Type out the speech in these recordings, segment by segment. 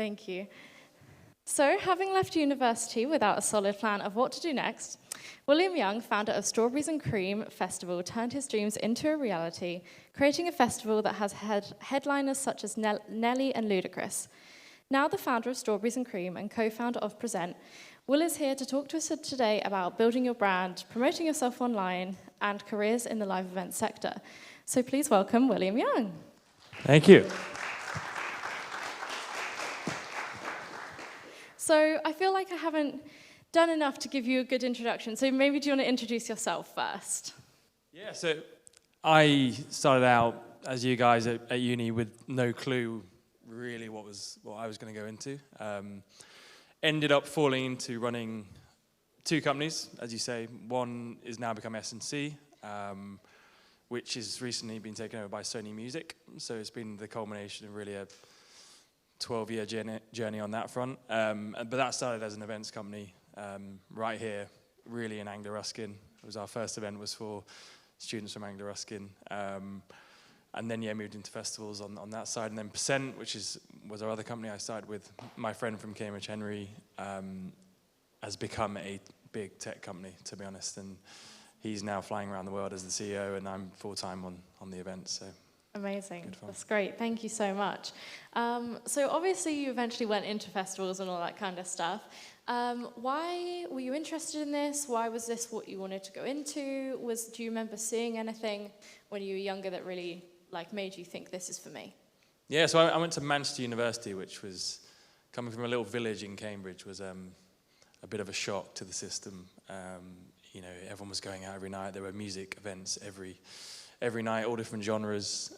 Thank you. So, having left university without a solid plan of what to do next, William Young, founder of Strawberries and Cream Festival, turned his dreams into a reality, creating a festival that has had headliners such as Nelly and Ludacris. Now the founder of Strawberries and Cream and co-founder of Present, Will is here to talk to us today about building your brand, promoting yourself online, and careers in the live event sector. So please welcome William Young. Thank you. So I feel like I haven't done enough to give you a good introduction, so maybe do you want to introduce yourself first? Yeah, so I started out, as you guys, at uni with no clue really what I was going to go into. Ended up falling into running two companies, as you say. One is now become S&C, which has recently been taken over by Sony Music. So it's been the culmination of really a 12-year journey on that front. But that started as an events company right here, really in Anglia Ruskin. It was our first event was for students from Anglia Ruskin. And then, moved into festivals on that side. And then Percent, which was our other company I started with, my friend from Cambridge, Henry, has become a big tech company, to be honest. And he's now flying around the world as the CEO, and I'm full-time on the events, so. Amazing. That's great. Thank you so much. So obviously you eventually went into festivals and all that kind of stuff. Why were you interested in this? Why was this what you wanted to go into? Do you remember seeing anything when you were younger that really made you think this is for me? Yeah, so I went to Manchester University, which was, coming from a little village in Cambridge, was a bit of a shock to the system. Everyone was going out every night. There were music events every night, all different genres.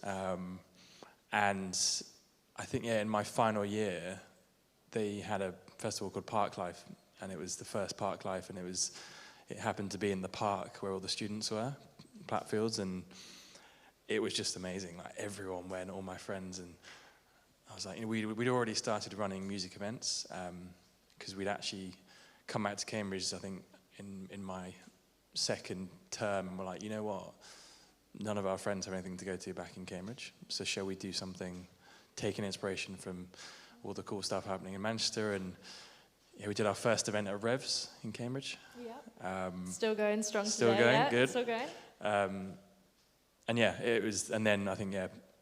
And I think, in my final year, they had a festival called Parklife, and it was the first Parklife, and it happened to be in the park where all the students were, Platfields, and it was just amazing. Everyone went, all my friends, and I was like, we'd already started running music events, because we'd actually come back to Cambridge, I think, in my second term, and we're like, you know what? None of our friends have anything to go to back in Cambridge, so shall we do something, taking inspiration from all the cool stuff happening in Manchester? And we did our first event at Revs in Cambridge. Yeah. Still going strong still today. Going, yeah, good. Still going. It was, and then I think,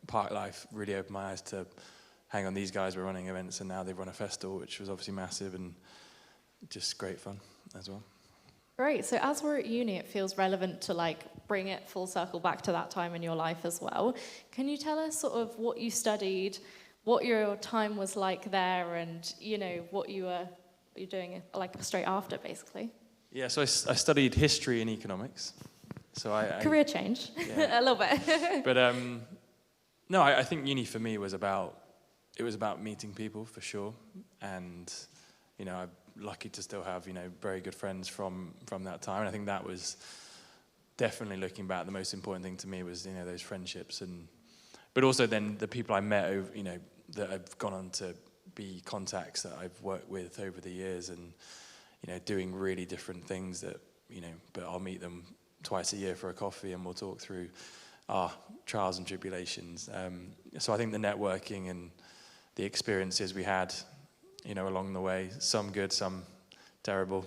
Parklife really opened my eyes to, hang on, these guys were running events, and now they've run a festival, which was obviously massive and just great fun as well. Great. So as we're at uni, it feels relevant to bring it full circle back to that time in your life as well. Can you tell us sort of what you studied, what your time was like there, and what you're doing straight after, basically? Yeah. So I studied history and economics. So career change, a little bit. But no, I think uni for me was about meeting people for sure, and I'm lucky to still have very good friends from that time. And I think that was definitely, looking back, the most important thing to me was those friendships, but also then the people I met over that have gone on to be contacts that I've worked with over the years, and doing really different things that but I'll meet them twice a year for a coffee and we'll talk through our trials and tribulations. So I think the networking and the experiences we had along the way, some good, some terrible.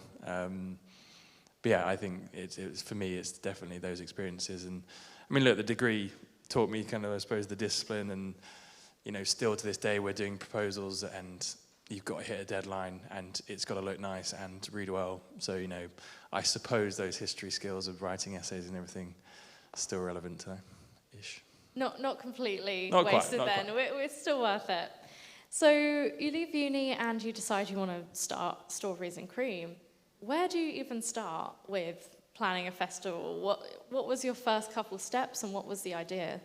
But I think it's for me, it's definitely those experiences. And I mean, look, the degree taught me kind of, I suppose, the discipline, and still to this day we're doing proposals, and you've got to hit a deadline, and it's got to look nice and read well. So I suppose those history skills of writing essays and everything are still relevant today-ish. Not completely not wasted quite, then. We're still worth it. So you leave uni and you decide you want to start Strawberries and Cream. Where do you even start with planning a festival? What was your first couple steps, and what was the idea?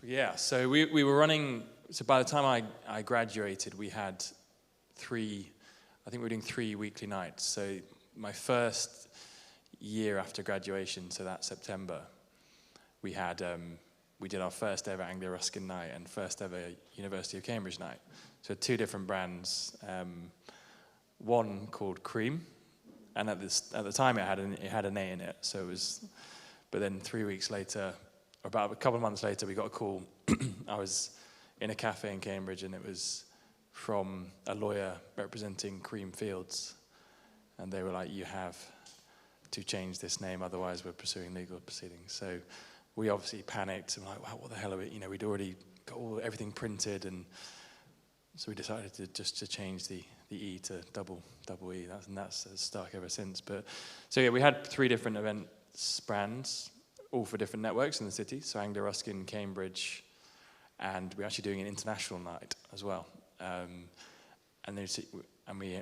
Yeah, so we were running. So by the time I graduated, we had we were doing 3 weekly nights. So my first year after graduation, so that September, we did our first ever Anglia Ruskin night and first ever University of Cambridge night. So 2 different brands, one called Creem, and at the time it had an A in it. So it was, but then 3 weeks later, or about a couple of months later, we got a call. I was in a cafe in Cambridge, and it was from a lawyer representing Creem Fields, and they were like, you have to change this name, otherwise we're pursuing legal proceedings. So we obviously panicked and were like, wow, what the hell are we, we'd already got everything printed, and so we decided to change the E to double E, and that's stuck ever since. But so yeah, we had 3 different events brands, all for different networks in the city, so Anglia Ruskin, Cambridge, and we're actually doing an international night as well. And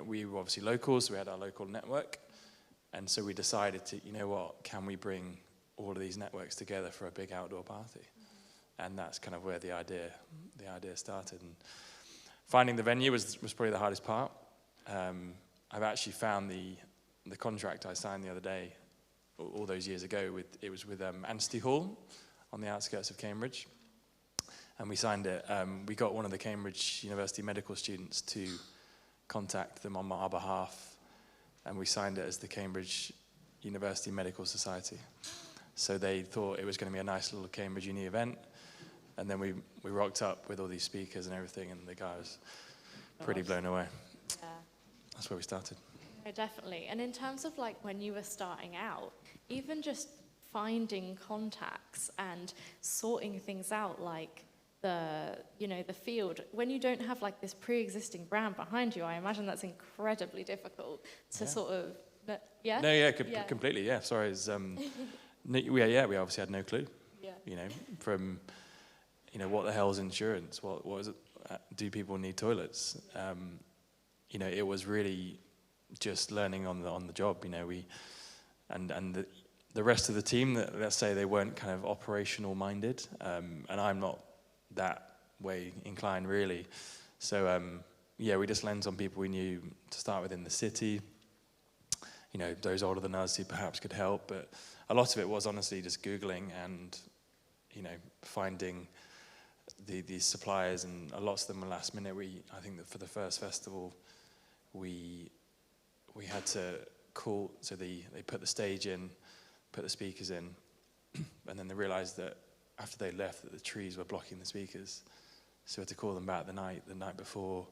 we were obviously locals, so we had our local network, and so we decided to, can we bring all of these networks together for a big outdoor party? And that's kind of where the idea started. And finding the venue was probably the hardest part. I've actually found the contract I signed the other day, all those years ago. It was with Anstey Hall on the outskirts of Cambridge, and we signed it. We got one of the Cambridge University medical students to contact them on our behalf, and we signed it as the Cambridge University Medical Society. So they thought it was going to be a nice little Cambridge Uni event, and then we rocked up with all these speakers and everything, and the guy was pretty blown away. Yeah. That's where we started. No, definitely. And in terms of like when you were starting out, even just finding contacts and sorting things out, like the field, when you don't have like this pre-existing brand behind you, I imagine that's incredibly difficult to sort of, yeah? No, yeah, completely, yeah. Sorry, we obviously had no clue. Yeah. From, what the hell is insurance? What is it? Do people need toilets? It was really just learning on the job. And the rest of the team, let's say they weren't kind of operational minded, and I'm not that way inclined really. So we just lent on people we knew to start with in the city. Those older than us who perhaps could help, but a lot of it was honestly just Googling and finding these suppliers, and lots of them were last minute. I think that for the first festival, we had to call, so they put the stage in, put the speakers in, and then they realized that after they left that the trees were blocking the speakers, so we had to call them back the night before,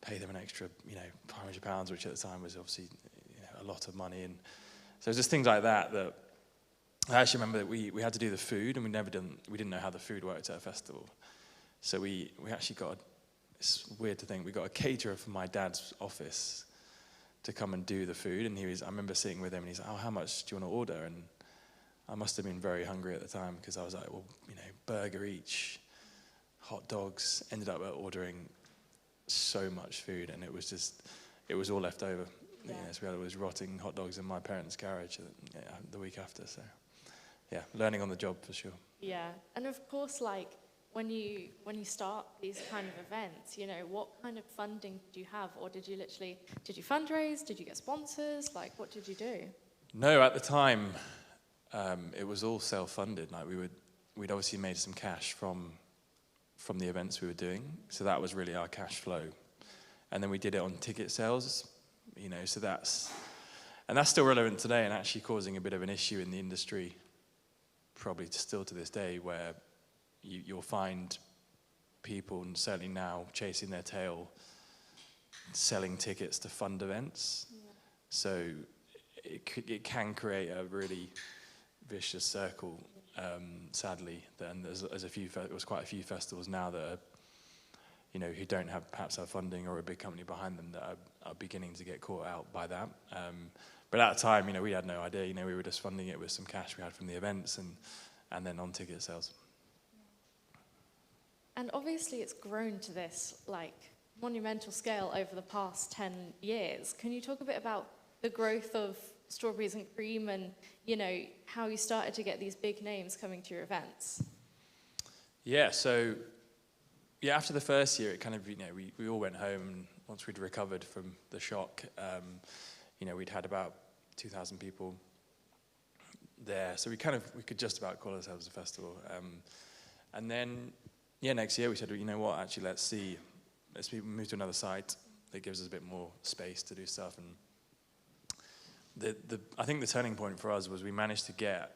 pay them an extra £500, which at the time was obviously a lot of money. And so it was just things like that I actually remember that we had to do the food, and we didn't know how the food worked at a festival. So we actually got, it's weird to think, we got a caterer from my dad's office to come and do the food, and I remember sitting with him, and he's like, oh, how much do you want to order? And I must have been very hungry at the time, because I was like, well, burger each, hot dogs. Ended up ordering so much food, and it was all left over. Yeah. So we had all those rotting hot dogs in my parents' garage the week after. So yeah, learning on the job for sure. Yeah, and of course, like when you start these kind of events, what kind of funding did you have, or did you fundraise? Did you get sponsors? Like, what did you do? No, at the time, it was all self-funded. Like we'd obviously made some cash from the events we were doing, so that was really our cash flow, and then we did it on ticket sales. So that's still relevant today, and actually causing a bit of an issue in the industry, probably still to this day, where you'll find people, and certainly now, chasing their tail, selling tickets to fund events. Yeah. So it can create a really vicious circle, sadly. Then there's quite a few festivals now that are, who don't perhaps have funding or a big company behind them, that are beginning to get caught out by that. But at the time, we had no idea. We were just funding it with some cash we had from the events and then on ticket sales. And obviously it's grown to this monumental scale over the past 10 years. Can you talk a bit about the growth of Strawberries and Creem, and how you started to get these big names coming to your events? Yeah, so after the first year, it kind of, we all went home, and once we'd recovered from the shock, we'd had about 2,000 people there, so we could just about call ourselves a festival. And then, next year we said, what, actually let's move to another site that gives us a bit more space to do stuff. And I think the turning point for us was we managed to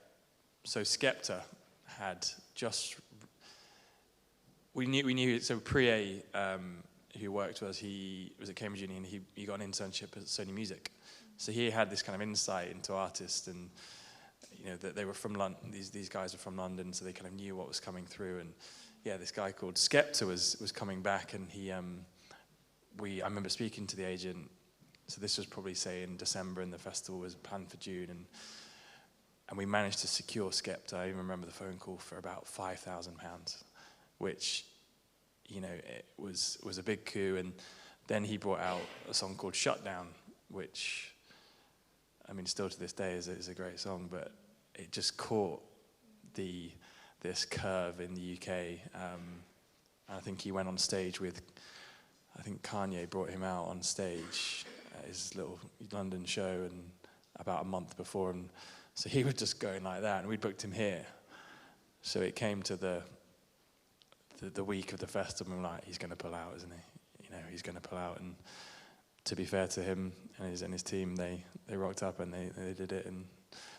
so Skepta had just, we knew, so Priye who worked with us, he was at Cambridge Uni, and he got an internship at Sony Music. So he had this kind of insight into artists, and that they were from London. These guys were from London, so they kind of knew what was coming through. And yeah, this guy called Skepta was coming back, and I remember speaking to the agent. So this was probably, say, in December, and the festival was planned for June, and we managed to secure Skepta. I even remember the phone call for about £5,000, which, it was a big coup. And then he brought out a song called Shutdown, which, I mean, still to this day is a great song, but it just caught this curve in the UK. I think he went on stage with, I think Kanye brought him out on stage at his little London show, and about a month before, and so he was just going like that, and we booked him here. So it came to the week of the festival, and we're like, he's going to pull out, isn't he? He's going to pull out. And to be fair to him and his team, they rocked up and they did it.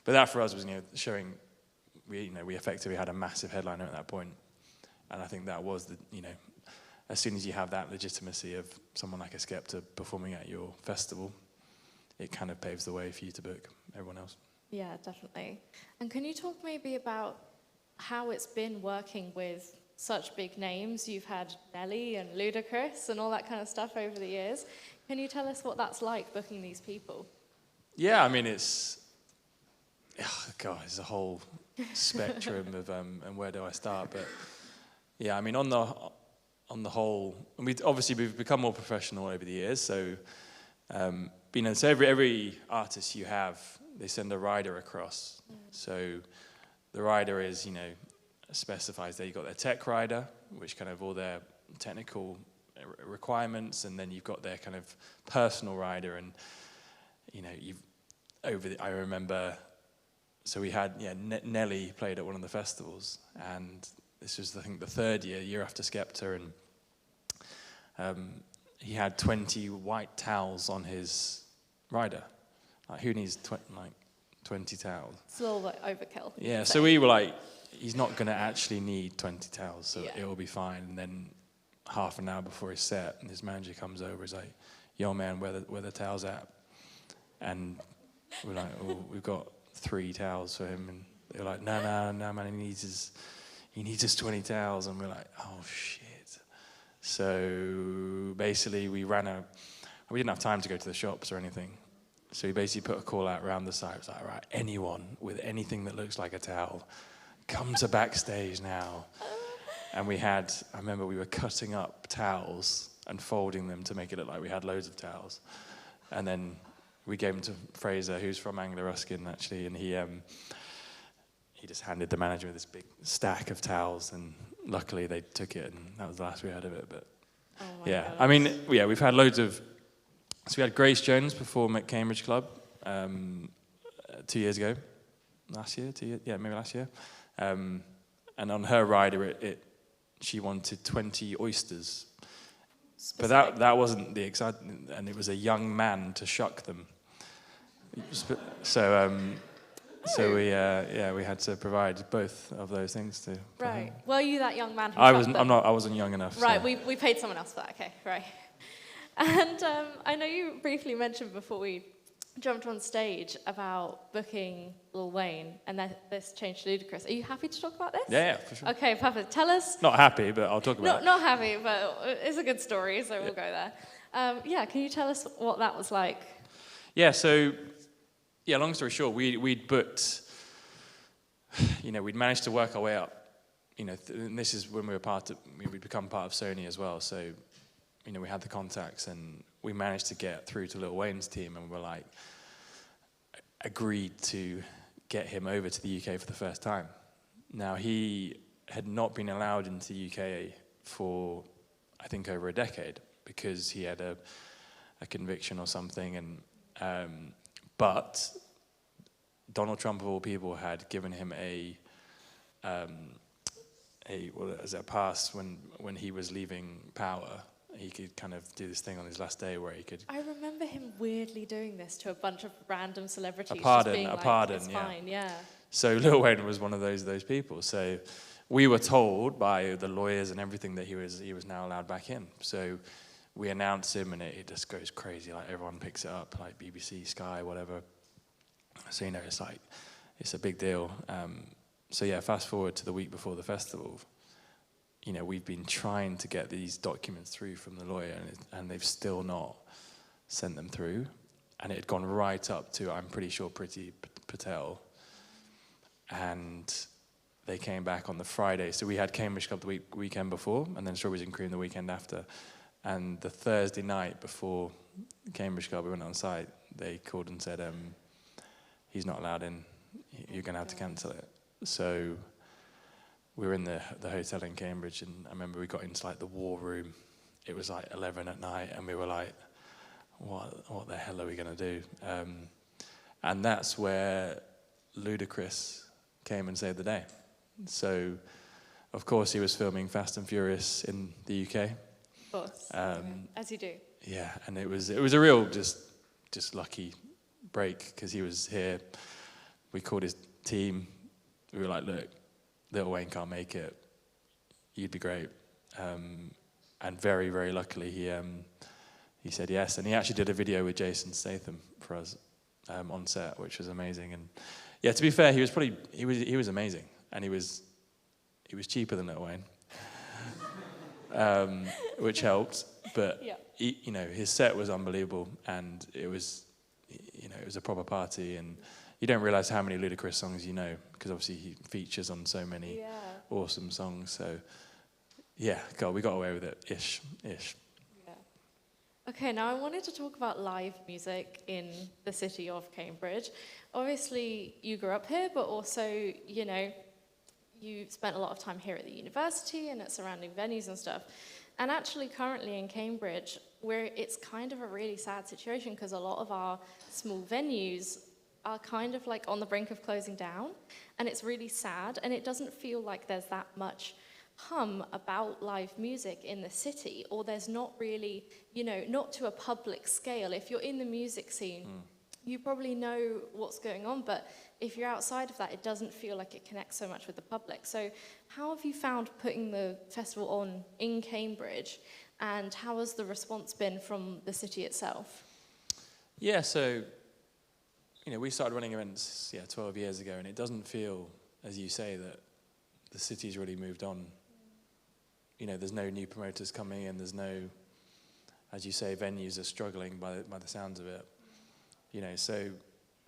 But that for us was showing we effectively had a massive headliner at that point, and I think that was as soon as you have that legitimacy of someone like a Skepta performing at your festival, it kind of paves the way for you to book everyone else. Yeah, definitely. And can you talk maybe about how it's been working with such big names? You've had Nelly and Ludacris and all that kind of stuff over the years. Can you tell us what that's like, booking these people? Yeah, I mean, it's a whole spectrum of, and where do I start? But yeah, I mean, on the whole, we've become more professional over the years. So, so every artist you have, they send a rider across. So the rider is, specifies that you've got their tech rider, which kind of all their technical requirements, and then you've got their kind of personal rider. And I remember, so we had Nelly played at one of the festivals, and this was, I think, the third year after Skepta, and he had 20 white towels on his rider. Like, who needs 20 towels? It's a little bit overkill. Yeah, so we were like, he's not going to actually need 20 towels, so it will be fine. And then half an hour before his set, and his manager comes over, he's like, yo man, where the towels at? And we're like, oh, we've got 3 towels for him. And they're like, no man, he needs his 20 towels. And we're like, oh shit. So basically we didn't have time to go to the shops or anything. So we basically put a call out around the site. It was like, right, anyone with anything that looks like a towel, come to backstage now. And I remember we were cutting up towels and folding them to make it look like we had loads of towels. And then we gave them to Fraser, who's from Anglia Ruskin, actually, and he just handed the manager this big stack of towels, and luckily they took it, and that was the last we heard of it. But God. I mean, we've had loads of. So we had Grace Jones perform at Cambridge Club 2 years ago, maybe last year, and on her rider, she wanted 20 oysters. Specific. But that wasn't the excitement, and it was a young man to shuck them. So we had to provide both of those things to. Right. Were you that young man? I wasn't young enough. Right. So. We paid someone else for that. Okay. Right. And I know you briefly mentioned before we jumped on stage about booking Lil Wayne, and then this changed to Ludacris. Are you happy to talk about this? Yeah, for sure. Okay, perfect. Tell us. Not happy, but I'll talk about it. Not happy, but it's a good story, so we'll go there. Can you tell us what that was like? Yeah, so, long story short, we'd booked, we'd managed to work our way up, and this is when we'd become part of Sony as well, so, we had the contacts, and we managed to get through to Lil Wayne's team, and we're like, agreed to get him over to the UK for the first time. Now, he had not been allowed into the UK for, I think, over a decade, because he had a conviction or something, and but Donald Trump, of all people, had given him a pass when he was leaving power. He could kind of do this thing on his last day where he could. I remember him weirdly doing this to a bunch of random celebrities. A pardon, it's fine, yeah. So Lil Wayne was one of those people. So we were told by the lawyers and everything that he was now allowed back in. So we announce him, and it just goes crazy. Like, everyone picks it up, like BBC, Sky, whatever. So, you know, it's a big deal. So yeah, fast forward to the week before the festival. You know, we've been trying to get these documents through from the lawyer, and they've still not sent them through. And it had gone right up to, I'm pretty sure, Priti Patel. And they came back on the Friday. So we had Cambridge Club the weekend before, and then Strawberries and Cream the weekend after. And the Thursday night before Cambridge Club, we went on site, they called and said, he's not allowed in. You're going to have to cancel it. So we were in the hotel in Cambridge, and I remember we got into like the war room. It was like 11 at night, and we were like, what the hell are we going to do? And that's where Ludacris came and saved the day. So, of course, he was filming Fast and Furious in the UK. Of course, as you do. Yeah, and it was a real just lucky break, because he was here. We called his team. We were like, look, Lil Wayne can't make it. You'd be great. And very, very luckily, he said yes. And he actually did a video with Jason Statham for us on set, which was amazing. And yeah, to be fair, he was amazing, and he was cheaper than Lil Wayne, which helped. But Yeah. you know, his set was unbelievable, and it was a proper party. And you don't realize how many Ludacris songs you know, because obviously he features on so many awesome songs. So yeah, God, we got away with it, ish. Yeah. Okay, now I wanted to talk about live music in the city of Cambridge. Obviously, you grew up here, but also, you know, you spent a lot of time here at the university and at surrounding venues and stuff. And actually, currently in Cambridge, it's kind of a really sad situation, because a lot of our small venues are kind of like on the brink of closing down, and it's really sad, and it doesn't feel like there's that much hum about live music in the city, or there's not really, you know, not to a public scale. If you're in the music scene, you probably know what's going on, but if you're outside of that, it doesn't feel like it connects so much with the public. So how have you found putting the festival on in Cambridge, and how has the response been from the city itself? Yeah, so, you know, we started running events, 12 years ago, and it doesn't feel, as you say, that the city's really moved on. You know, there's no new promoters coming in, there's no, as you say, venues are struggling by the sounds of it. You know, so,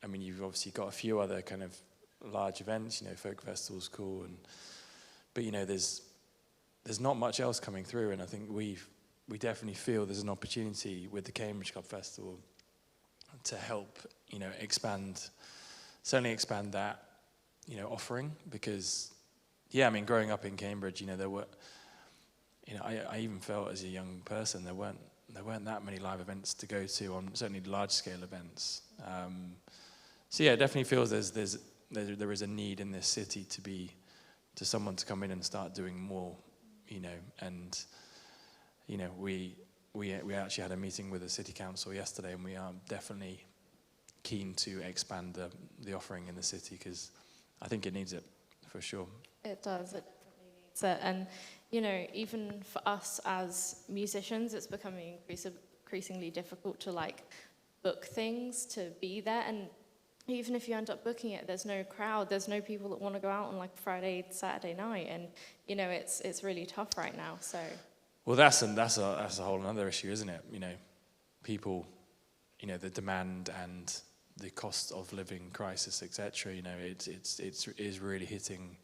I mean, you've obviously got a few other kind of large events, you know, folk festivals, cool, but, you know, there's not much else coming through, and I think we definitely feel there's an opportunity with the Cambridge Club Festival to help, you know, certainly expand that, you know, offering, because, yeah, I mean, growing up in Cambridge, you know, there were, you know, I even felt as a young person there weren't that many live events to go to, on certainly large scale events. So yeah, it definitely feels there is a need in this city to someone to come in and start doing more, you know. And you know, we actually had a meeting with the city council yesterday, and we are definitely keen to expand the offering in the city, because I think it needs it for sure. It does. It definitely needs it. And, you know, even for us as musicians, it's becoming increasingly difficult to, like, book things, to be there. And even if you end up booking it, there's no crowd. There's no people that want to go out on, like, Friday, Saturday night. And, you know, it's really tough right now, so... Well, that's a whole other issue, isn't it? You know, people, you know, the demand and the cost of living crisis, etc. You know, it is really hitting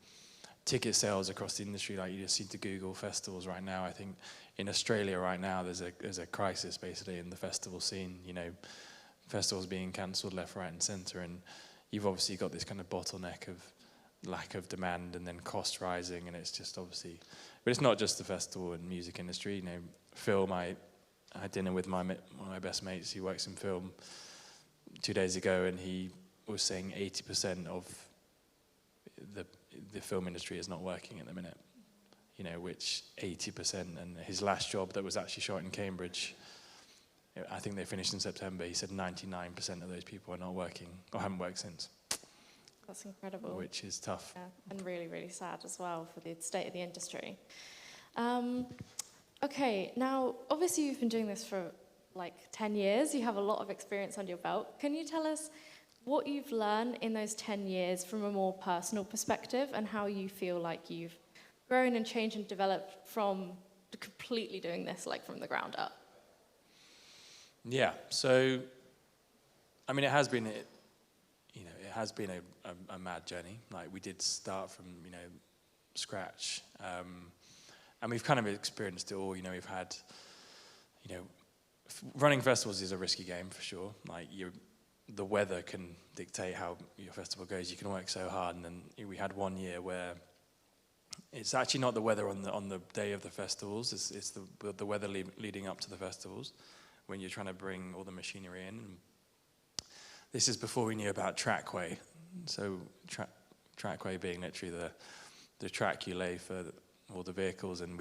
ticket sales across the industry. Like, you just need to Google festivals right now. I think in Australia right now there's a crisis basically in the festival scene. You know, festivals being cancelled left, right, and centre, and you've obviously got this kind of bottleneck of lack of demand and then cost rising, and it's just obviously. But it's not just the festival and music industry. You know, film. I had dinner with one of my best mates who works in film 2 days ago, and he was saying 80% of the film industry is not working at the minute. You know, which 80%, and his last job that was actually shot in Cambridge, I think they finished in September. He said 99% of those people are not working or haven't worked since. That's incredible. Which is tough. Yeah, and really, really sad as well for the state of the industry. Okay, now obviously you've been doing this for like 10 years. You have a lot of experience under your belt. Can you tell us what you've learned in those 10 years from a more personal perspective and how you feel like you've grown and changed and developed from completely doing this like from the ground up? Yeah, so, I mean, it has been a mad journey. Like, we did start from, scratch. And we've kind of experienced it all. We've had, running festivals is a risky game for sure. Like, the weather can dictate how your festival goes. You can work so hard, and then we had one year where it's actually not the weather on the day of the festivals. It's the weather leading up to the festivals when you're trying to bring all the machinery in. And this is before we knew about trackway. So trackway being literally the track you lay for all the vehicles, and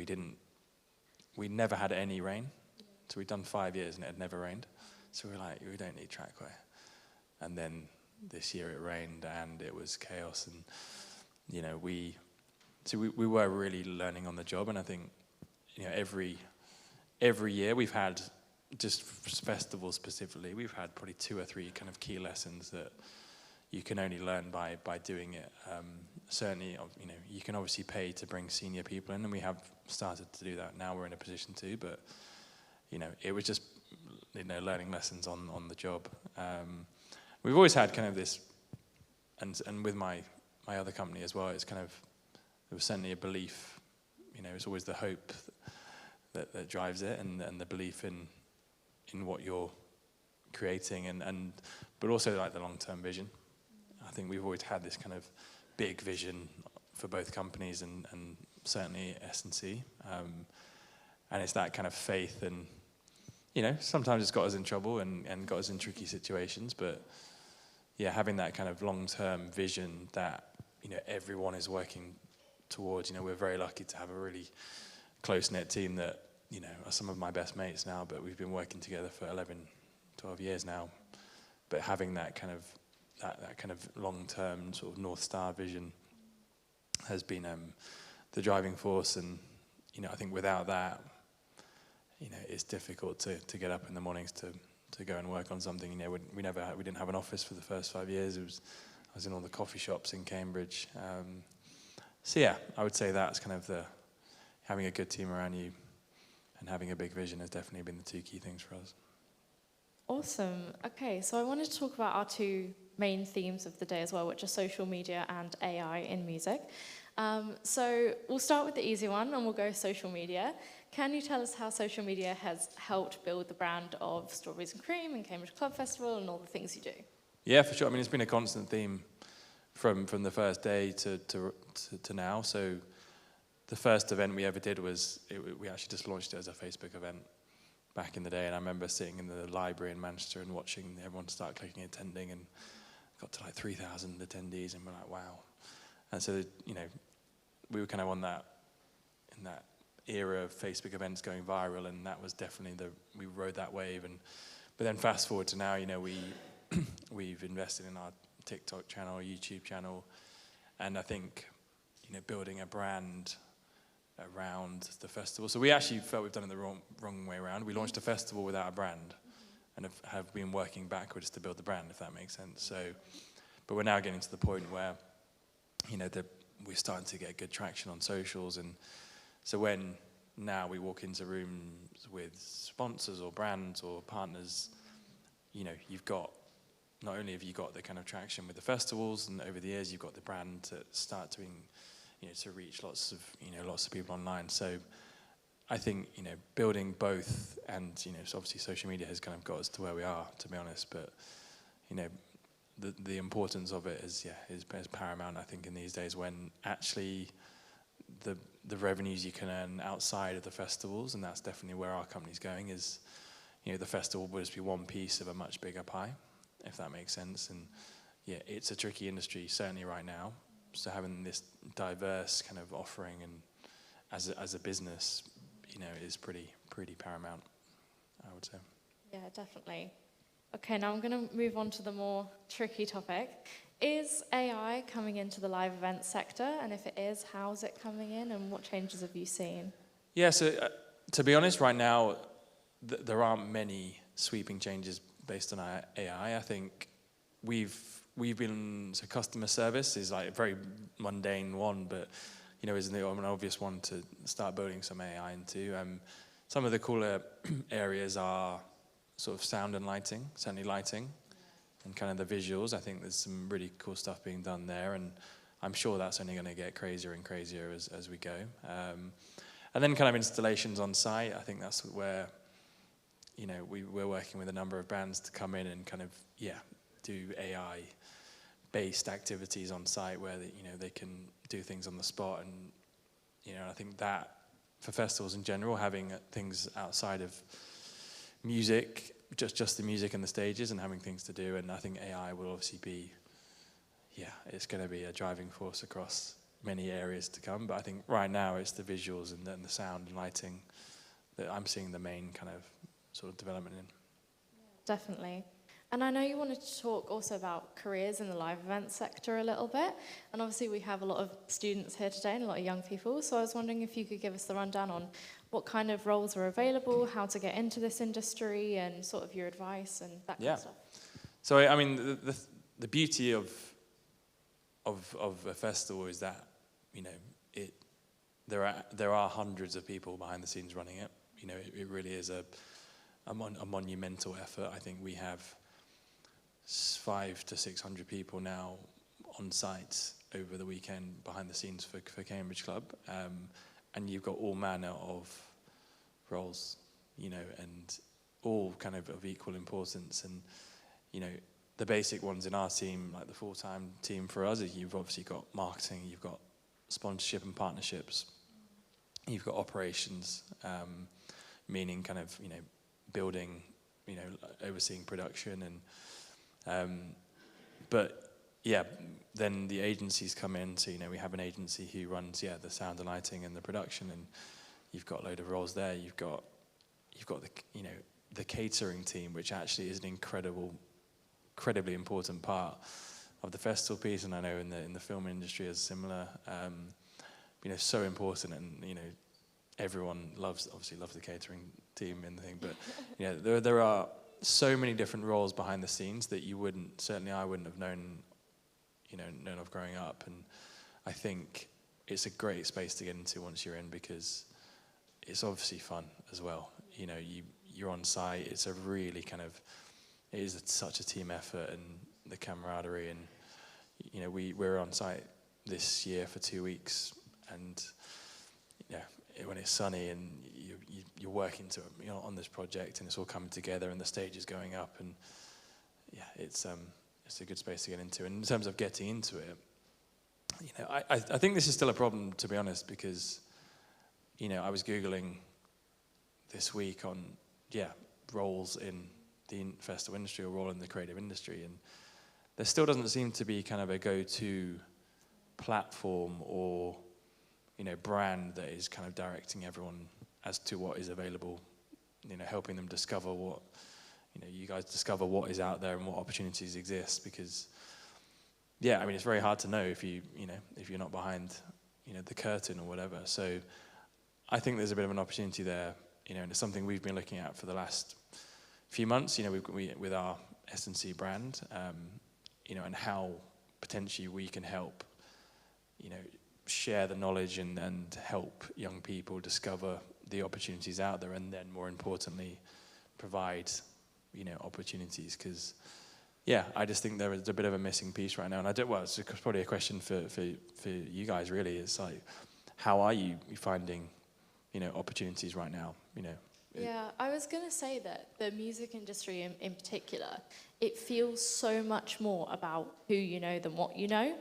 we never had any rain. So we'd done 5 years and it had never rained. So we were like, we don't need trackway. And then this year it rained and it was chaos. And, we were really learning on the job. And I think, every year we've had, just for festivals specifically, we've had probably 2 or 3 kind of key lessons that you can only learn by doing it. Certainly, you can obviously pay to bring senior people in, and we have started to do that. Now we're in a position to, but, it was just, learning lessons on the job. We've always had kind of this, and with my other company as well, it's kind of, there was certainly a belief, it's always the hope that drives it, and the belief in what you're creating, but also like the long-term vision. I think we've always had this kind of big vision for both companies, and certainly S&C. And it's that kind of faith, and sometimes it's got us in trouble and got us in tricky situations, but yeah, having that kind of long-term vision that everyone is working towards. We're very lucky to have a really close-knit team that are some of my best mates now, but we've been working together for 11, 12 years now. But having that kind of long-term sort of North Star vision has been the driving force. And I think without that, it's difficult to get up in the mornings to go and work on something. We didn't have an office for the first 5 years. I was in all the coffee shops in Cambridge. So yeah, I would say that's kind of having a good team around you and having a big vision has definitely been the 2 key things for us. Awesome. Okay, so I wanted to talk about our 2 main themes of the day as well, which are social media and AI in music. So we'll start with the easy one and we'll go social media. Can you tell us how social media has helped build the brand of Strawberries and Cream and Cambridge Club Festival and all the things you do? Yeah, for sure. I mean, it's been a constant theme from the first day to now. So the first event we ever did we actually just launched it as a Facebook event back in the day, and I remember sitting in the library in Manchester and watching everyone start clicking attending, and got to like 3,000 attendees, and we're like, wow. And so, we were kind of in that era of Facebook events going viral, and that was definitely we rode that wave. But then fast forward to now, we've invested in our TikTok channel, YouTube channel, and I think, building a brand around the festival. So we actually felt we've done it the wrong way around. We launched a festival without a brand, and have been working backwards to build the brand, if that makes sense. So, but we're now getting to the point where, we're starting to get good traction on socials, and so when now we walk into rooms with sponsors or brands or partners, you've got, not only have you got the kind of traction with the festivals, and over the years you've got the brand to start to to reach lots of people online. So I think, building both, and, so obviously social media has kind of got us to where we are, to be honest, but, the importance of it is paramount, I think, in these days when actually the revenues you can earn outside of the festivals, and that's definitely where our company's going, is, the festival will just be one piece of a much bigger pie, if that makes sense. And yeah, it's a tricky industry, certainly right now. So having this diverse kind of offering, and as a business, is pretty paramount, I would say. Yeah, definitely. Okay, now I'm going to move on to the more tricky topic. Is AI coming into the live event sector? And if it is, how's it coming in, and what changes have you seen? Yeah, so to be honest, right now, there aren't many sweeping changes based on AI. I think we've been, so customer service is like a very mundane one, but isn't it an obvious one to start building some AI into? Some of the cooler areas are sort of sound and lighting, certainly lighting, and kind of the visuals. I think there's some really cool stuff being done there, and I'm sure that's only going to get crazier and crazier as we go. And then kind of installations on site, I think that's where, we're working with a number of brands to come in and kind of, do AI-based activities on site where they can do things on the spot. And, I think that for festivals in general, having things outside of music, just the music and the stages and having things to do, and I think AI will obviously be, it's going to be a driving force across many areas to come. But I think right now it's the visuals and then the sound and lighting that I'm seeing the main kind of sort of development in. Definitely. And I know you wanted to talk also about careers in the live event sector a little bit. And obviously we have a lot of students here today and a lot of young people. So I was wondering if you could give us the rundown on what kind of roles are available, how to get into this industry, and sort of your advice and that kind of stuff. So I mean, the beauty of a festival is that there are hundreds of people behind the scenes running it. It really is a monumental effort. I think we have 500 to 600 people now on site over the weekend behind the scenes for Cambridge Club, and you've got all manner of roles, and all kind of equal importance. And the basic ones in our team, like the full-time team for us, you've obviously got marketing, you've got sponsorship and partnerships, you've got operations, meaning kind of building, overseeing production, and then the agencies come in. So we have an agency who runs the sound and lighting and the production, and you've got a load of roles there. You've got the catering team, which actually is an incredibly important part of the festival piece, and I know in the film industry is similar. So important, and everyone obviously loves the catering team and the thing, but there are so many different roles behind the scenes that I wouldn't have known of growing up. And I think it's a great space to get into once you're in, because it's obviously fun as well. You're on site. It's a really it is such a team effort, and the camaraderie, and we're on site this year for 2 weeks, and when it's sunny and you're working on this project, and it's all coming together, and the stage is going up, and it's a good space to get into. And in terms of getting into it, I think this is still a problem, to be honest, because I was Googling this week on roles in the festival industry or role in the creative industry, and there still doesn't seem to be kind of a go-to platform or brand that is kind of directing everyone as to what is available, helping them discover what, you guys discover what is out there and what opportunities exist. Because, it's very hard to know if you're not behind, the curtain or whatever. So I think there's a bit of an opportunity there, and it's something we've been looking at for the last few months, with our S&C brand, and how potentially we can help, share the knowledge and help young people discover the opportunities out there, and then more importantly, provide, opportunities. Because, I just think there is a bit of a missing piece right now. And it's probably a question for you guys, really. It's like, how are you finding, opportunities right now, Yeah, I was going to say that the music industry in particular, it feels so much more about who you know than what you know.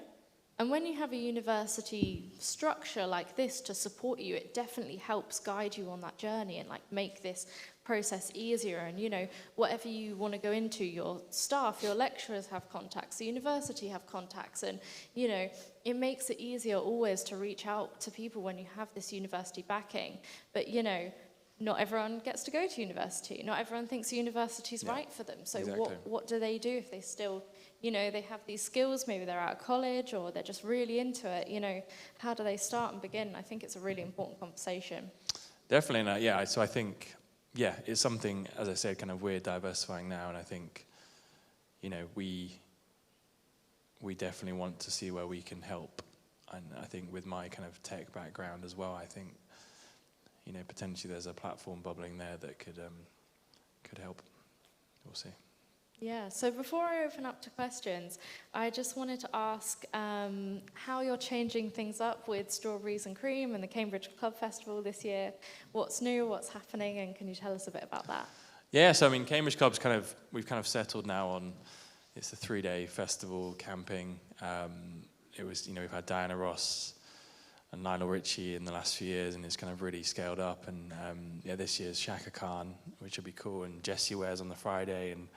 And when you have a university structure like this to support you, it definitely helps guide you on that journey and make this process easier. And whatever you want to go into, your staff, your lecturers have contacts, the university have contacts, and it makes it easier always to reach out to people when you have this university backing. But not everyone gets to go to university. Not everyone thinks university's right for them. So exactly. What do they do if they still, they have these skills, maybe they're out of college or they're just really into it, how do they start and begin? I think it's a really important conversation. Definitely, no, yeah. So I think, yeah, it's something, as I said, kind of we're diversifying now, and I think, you know, we definitely want to see where we can help. And I think with my kind of tech background as well, I think, you know, potentially there's a platform bubbling there that could help. We'll see. Yeah, so before I open up to questions, I just wanted to ask how you're changing things up with Strawberries and Creem and the Cambridge Club Festival this year. What's new, what's happening, and can you tell us a bit about that? Yeah, so I mean, Cambridge Club's we've kind of settled now on, it's a 3-day festival, camping. It was, you know, we've had Diana Ross and Lionel Richie in the last few years, and it's kind of really scaled up. And yeah, this year's Shaka Khan, which will be cool, and Jessie Ware's on the Friday, and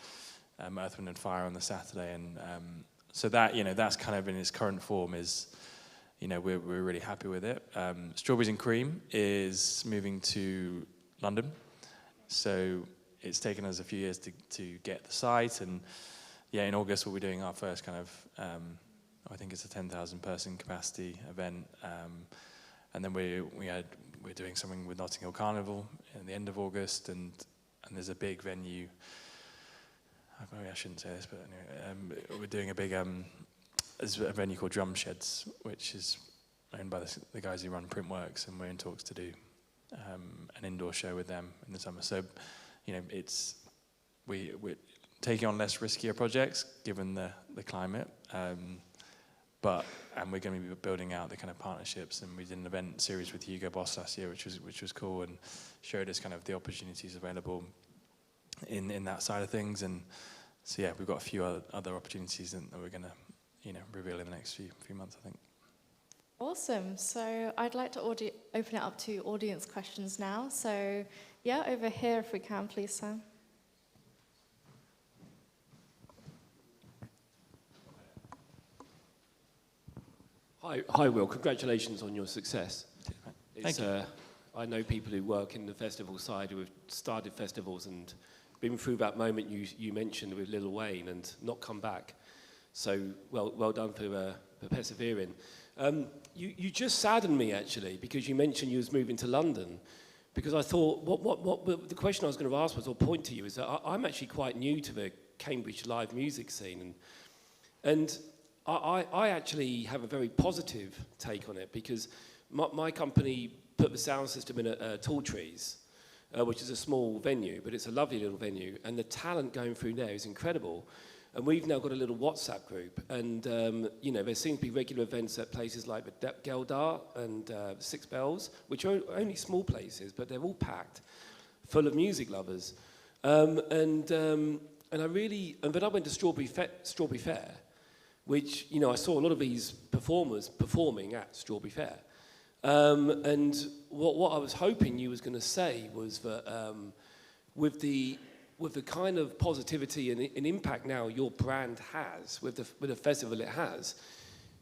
Earth, Wind and Fire on the Saturday. And so that, you know, that's kind of in its current form is, you know, we're really happy with it. Strawberries and Creem is moving to London. So it's taken us a few years to get the site, and yeah, in August we'll be doing our first kind of, I think it's a 10,000 person capacity event, and then we're doing something with Notting Hill Carnival at the end of August, and there's a big venue. Maybe I shouldn't say this, but anyway, we're doing a big there's a venue called Drum Sheds, which is owned by the guys who run Printworks, and we're in talks to do an indoor show with them in the summer. So, you know, we're taking on less riskier projects given the climate, but we're going to be building out the kind of partnerships. And we did an event series with Hugo Boss last year, which was cool, and showed us kind of the opportunities available in that side of things. And so yeah, we've got a few other opportunities that we're going to, you know, reveal in the next few months, I think. Awesome. So I'd like to open it up to audience questions now. So yeah, over here if we can, please, Sam. Hi, Will. Congratulations on your success. Thank you. I know people who work in the festival side who have started festivals and been through that moment you mentioned with Lil Wayne and not come back. So well done for persevering. You just saddened me actually, because you mentioned you was moving to London, because I thought what the question I was going to ask was, or point to you, is that I'm actually quite new to the Cambridge live music scene, and I actually have a very positive take on it, because my company put the sound system in at Tall Trees, which is a small venue, but it's a lovely little venue, and the talent going through there is incredible. And we've now got a little WhatsApp group, and you know, there seems to be regular events at places like the Geldar and Six Bells, which are only small places, but they're all packed, full of music lovers. And then I went to Strawberry Fair, which, you know, I saw a lot of these performers performing at Strawberry Fair. And what I was hoping you was going to say was that with the kind of positivity and impact now your brand has with the festival it has,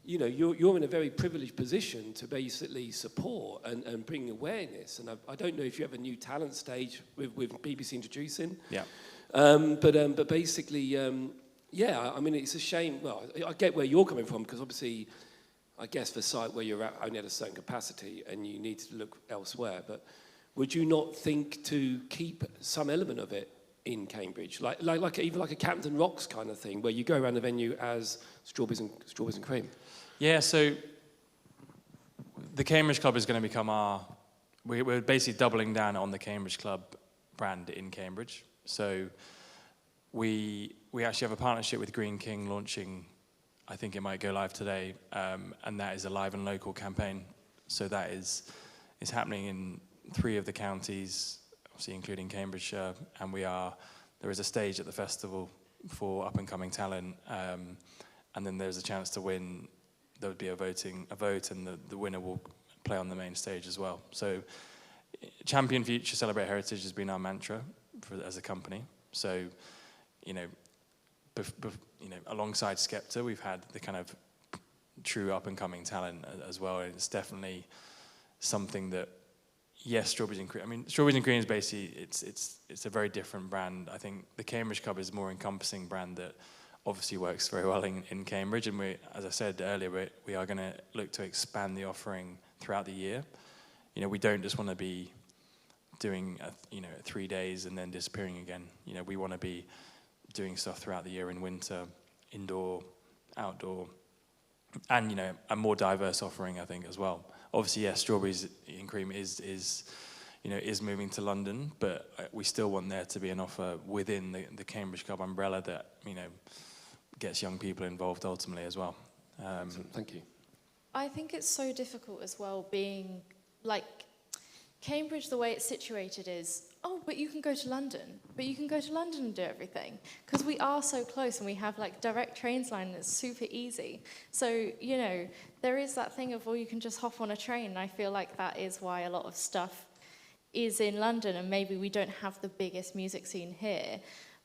you know, you're in a very privileged position to basically support and bring awareness. And I don't know if you have a new talent stage with BBC Introducing. Yeah. But basically, yeah, I mean, it's a shame. Well, I get where you're coming from, because obviously, I guess the site where you're at only at a certain capacity and you need to look elsewhere. But would you not think to keep some element of it in Cambridge, like even like a Captain Rocks kind of thing, where you go around the venue as Strawberries and Cream? Yeah, so the Cambridge Club is going to become we're basically doubling down on the Cambridge Club brand in Cambridge. So we actually have a partnership with Green King launching, I think it might go live today, and that is a live and local campaign. So that is happening in 3 of the counties, obviously including Cambridgeshire, and there is a stage at the festival for up and coming talent, and then there's a chance to win. There would be a vote, and the winner will play on the main stage as well. So Champion Future, Celebrate Heritage has been our mantra as a company. So, you know, alongside Skepta, we've had the kind of true up-and-coming talent as well. And it's definitely something that, yes, Strawberries and Cream. I mean, Strawberries and Cream is basically, it's a very different brand. I think the Cambridge Club is a more encompassing brand that obviously works very well in Cambridge. And as I said earlier, we are going to look to expand the offering throughout the year. You know, we don't just want to be doing 3 days and then disappearing again. You know, we want to be doing stuff throughout the year in winter, indoor, outdoor, and, you know, a more diverse offering, I think, as well. Obviously, yes, Strawberries in Creem is moving to London, but we still want there to be an offer within the Cambridge Club umbrella that, you know, gets young people involved ultimately as well. Thank you. I think it's so difficult as well, being like Cambridge, the way it's situated is, oh, but you can go to London. But you can go to London and do everything. Because we are so close and we have like direct trains line and it's super easy. So, you know, there is that thing of, well, you can just hop on a train. And I feel like that is why a lot of stuff is in London, and maybe we don't have the biggest music scene here.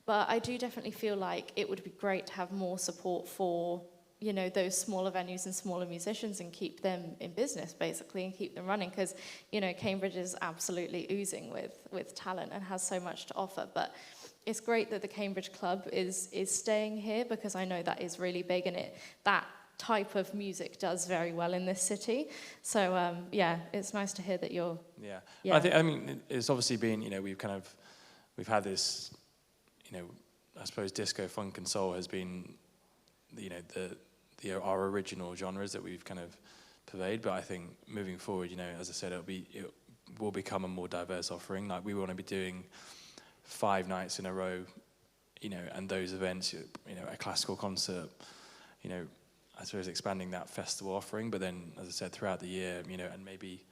But I do definitely feel like it would be great to have more support for, you know, those smaller venues and smaller musicians and keep them in business, basically, and keep them running. Because, you know, Cambridge is absolutely oozing with talent and has so much to offer. But it's great that the Cambridge Club is staying here, because I know that is really big, and that type of music does very well in this city. So, yeah, it's nice to hear that you're... Yeah. Yeah. I mean, it's obviously been, you know, we've had this, you know, I suppose disco, funk and soul has been, you know, our original genres that we've kind of purveyed. But I think moving forward, you know, as I said, it will become a more diverse offering. Like, we want to be doing 5 nights in a row, you know, and those events, you know, a classical concert, you know, I suppose expanding that festival offering. But then, as I said, throughout the year, you know, and maybe,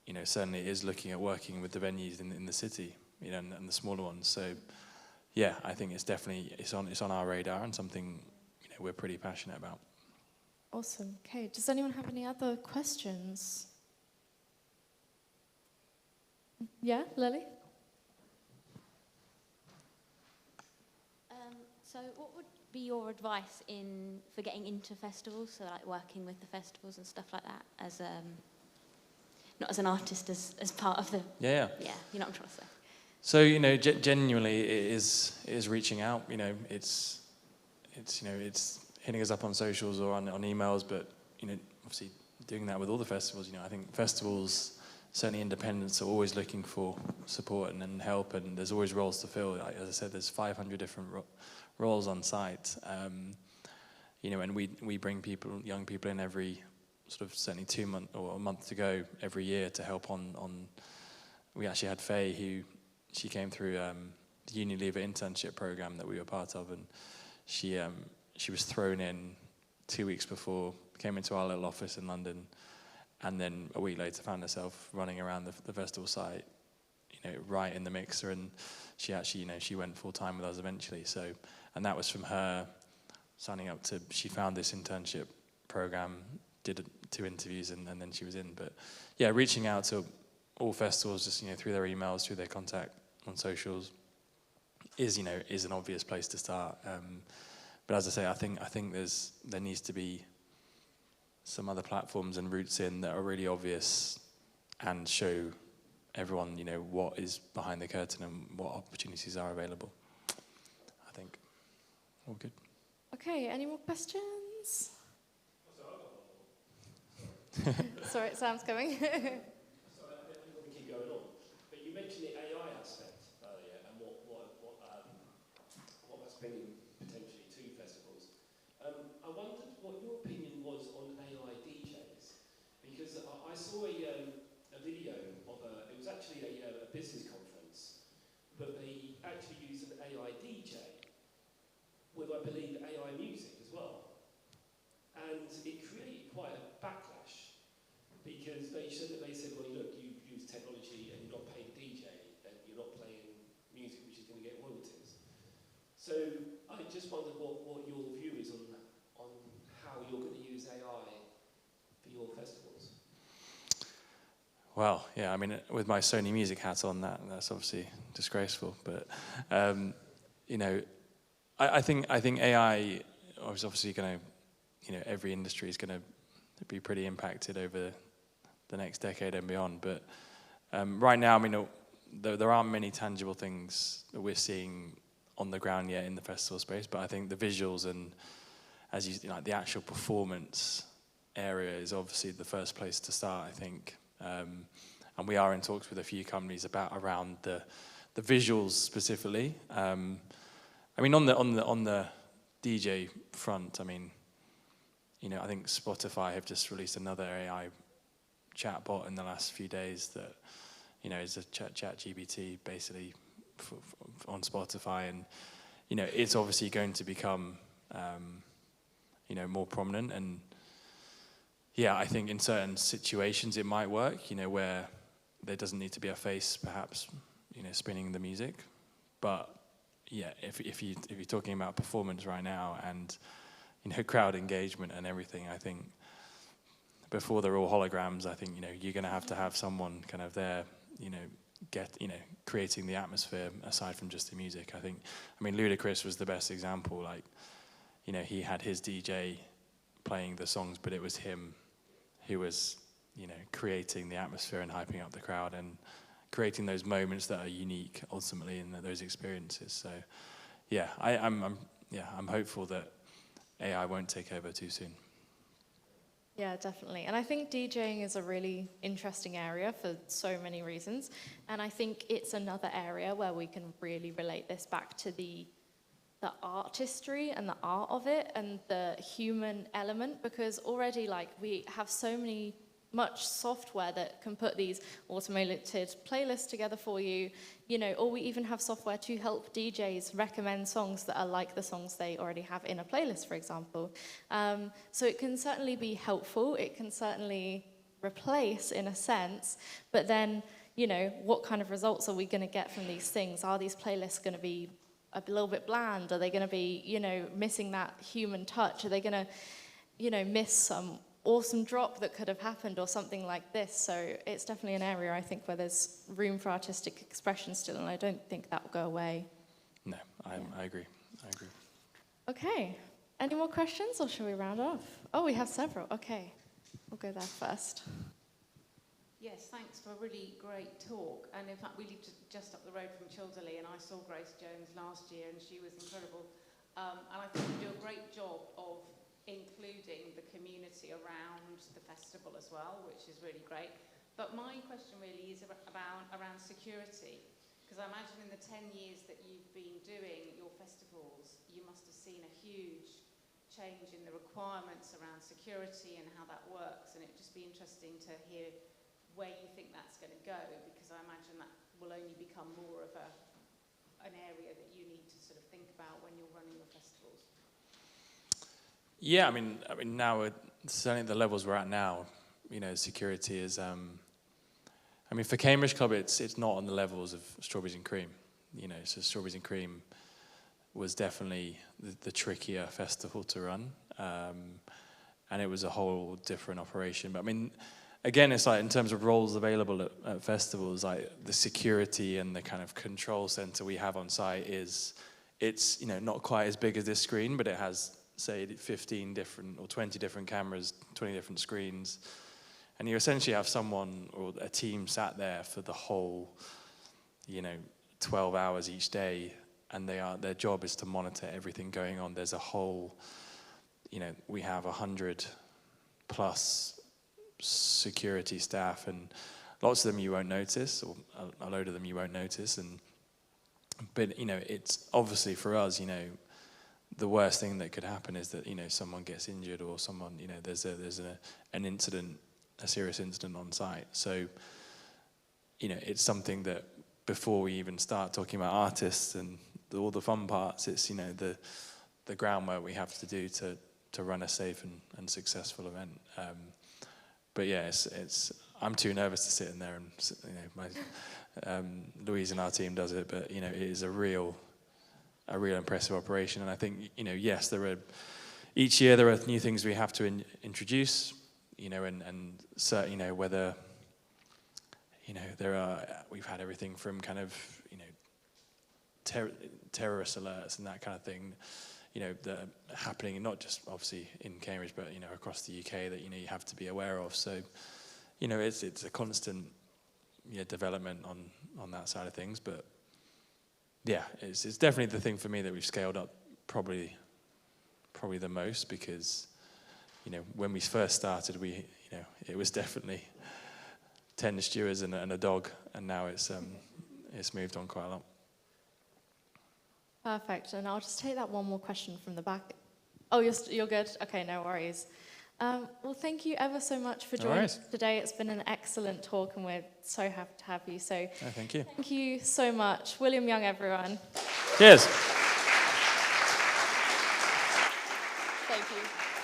you know, certainly is looking at working with the venues in the city, you know, and the smaller ones. So, yeah, I think it's definitely, it's on our radar and something, you know, we're pretty passionate about. Awesome. Okay, does anyone have any other questions? Yeah, Lily? So what would be your advice for getting into festivals, so like working with the festivals and stuff like that, as not as an artist, as part of the... Yeah, you know what I'm trying to say. So, you know, genuinely it is reaching out. You know, it's you know, it's hitting us up on socials or on emails, but, you know, obviously doing that with all the festivals. You know, I think festivals, certainly independents, are always looking for support and help, and there's always roles to fill. Like, as I said, there's 500 different roles on site. You know, and we bring young people in every sort of certainly 2 months or a month to go every year to help on. We actually had Faye, she came through the Unilever internship program that we were part of, and she was thrown in 2 weeks before, came into our little office in London, and then a week later found herself running around the festival site, you know, right in the mixer, and she actually, you know, she went full time with us eventually. So, and that was from her signing up to, she found this internship program, did 2 interviews, and then she was in. But yeah, reaching out to all festivals, just, you know, through their emails, through their contact on socials, is an obvious place to start. But as I say, I think there needs to be some other platforms and routes in that are really obvious and show everyone, you know, what is behind the curtain and what opportunities are available. I think all good. Okay, any more questions? Sorry, Sam's coming. Sorry, I don't want to keep going on, but you mentioned the AI aspect earlier and what that's bringing potentially to festivals. I wondered what your opinion was on AI DJs, because I saw a video of it was actually a business conference, but they actually used an AI DJ with, I believe, AI music as well, and it created quite a backlash. Because they said, well, look, you've used technology and you've not paid a DJ and you're not playing music which is going to get royalties. So I just wondered what your view is on how you're going to use AI for your festivals. Well, yeah, I mean, with my Sony Music hat on, that's obviously disgraceful. But you know, I think AI is obviously going to, you know, every industry is going to be pretty impacted over the next decade and beyond. But right now, I mean, there aren't many tangible things that we're seeing on the ground yet in the festival space. But I think the visuals and, as you know, the actual performance area is obviously the first place to start, I think. and we are in talks with a few companies around the visuals specifically. I mean, on the DJ front, I mean, you know, I think Spotify have just released another AI chatbot in the last few days that, you know, is a chat GPT basically on Spotify, and you know, it's obviously going to become you know, more prominent. And yeah, I think in certain situations it might work, you know, where there doesn't need to be a face perhaps, you know, spinning the music. But yeah, if you're talking about performance right now and, you know, crowd engagement and everything, I think before they're all holograms, I think, you know, you're going to have someone kind of there, you know, creating the atmosphere aside from just the music. I mean, Ludacris was the best example. Like, you know, he had his DJ playing the songs, but it was him who was, you know, creating the atmosphere and hyping up the crowd and creating those moments that are unique ultimately in those experiences. So, yeah, I'm hopeful that AI won't take over too soon. Yeah, definitely. And I think DJing is a really interesting area for so many reasons. And I think it's another area where we can really relate this back to the artistry and the art of it and the human element, because already, like, we have so much software that can put these automated playlists together for you, you know, or we even have software to help DJs recommend songs that are like the songs they already have in a playlist, for example. So it can certainly be helpful. It can certainly replace in a sense, but then, you know, what kind of results are we going to get from these things? Are these playlists going to be a little bit bland? Are they going to be, you know, missing that human touch? Are they going to, you know, miss some awesome drop that could have happened or something like this? So it's definitely an area, I think, where there's room for artistic expression still, and I don't think that will go away. No, I agree. Okay. Any more questions, or shall we round off? Oh, we have several. Okay. We'll go there first. Yes, thanks for a really great talk. And in fact, we lived just up the road from Childerley, and I saw Grace Jones last year, and she was incredible. And I think you do a great job of including the community around the festival as well, which is really great. But my question really is around security, because I imagine in the 10 years that you've been doing your festivals, you must have seen a huge change in the requirements around security and how that works, and it'd just be interesting to hear where you think that's going to go, because I imagine that will only become more of an area that you need to sort of think about when you're running your festivals. Yeah, I mean now, certainly at the levels we're at now, you know, security is, I mean, for Cambridge Club, it's not on the levels of Strawberries and Cream, you know, so Strawberries and Cream was definitely the trickier festival to run, and it was a whole different operation. But I mean, again, it's like in terms of roles available at festivals, like the security and the kind of control center we have on site it's, you know, not quite as big as this screen, but it has, say, 15 different or 20 different cameras, 20 different screens. And you essentially have someone or a team sat there for the whole, you know, 12 hours each day, and their job is to monitor everything going on. There's a whole, you know, we have 100 plus security staff, and lots of them you won't notice, or a load of them you won't notice. But you know, it's obviously for us, you know, the worst thing that could happen is that, you know, someone gets injured or someone, you know, there's an incident, a serious incident on site. So, you know, it's something that before we even start talking about artists and all the fun parts, it's, you know, the groundwork we have to do to run a safe and successful event. But yeah, it's I'm too nervous to sit in there and, you know, Louise and our team does it, but, you know, it is a real impressive operation. And I think, you know, yes, each year there are new things we have to introduce, you know, and so, you know, whether, you know, we've had everything from kind of, you know, terrorist alerts and that kind of thing, you know, that are happening, not just obviously in Cambridge, but, you know, across the UK that, you know, you have to be aware of. So, you know, it's a constant, yeah, development on that side of things. But yeah, it's definitely the thing for me that we've scaled up probably the most, because, you know, when we first started, you know, it was definitely 10 stewards and a dog, and now it's moved on quite a lot. Perfect. And I'll just take that one more question from the back. Oh, you're good? Okay, no worries. Well, thank you ever so much for joining us today. It's been an excellent talk, and we're so happy to have you. So thank you. Thank you so much. William Young, everyone. Cheers. Thank you.